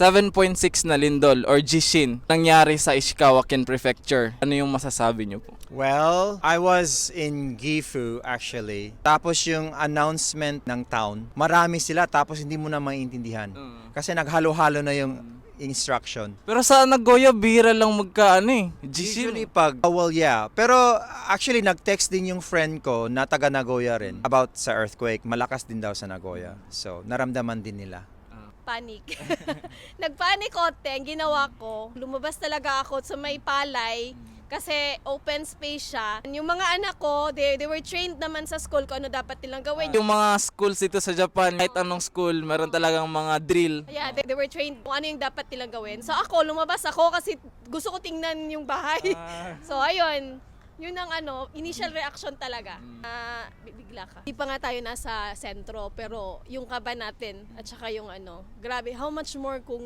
7.6 na lindol or Jishin nangyari sa Ishikawa Ken Prefecture. Ano yung masasabi niyo po? Well, I was in Gifu actually. Tapos yung announcement ng town, marami sila tapos hindi mo na maintindihan. Kasi naghalo-halo na yung instruction. Pero sa Nagoya, bihira lang Jishin. Usually pag, well yeah. Pero actually nag-text din yung friend ko na taga Nagoya rin about sa earthquake. Malakas din daw sa Nagoya. So, naramdaman din nila. Panic. Nagpanic konti. Ang ginawa ko, lumabas talaga ako sa may palay kasi open space siya. Yung mga anak ko, they were trained naman sa school kung ano dapat nilang gawin. Yung mga schools dito sa Japan, kahit anong school, meron talagang mga drill. Yeah, they were trained kung ano yung dapat nilang gawin. So ako, lumabas ako kasi gusto ko tingnan yung bahay. So ayun, yun ang initial reaction talaga. Bibigla ka. Hindi pa nga tayo nasa sentro, pero yung kaba natin at saka yung grabe, how much more kung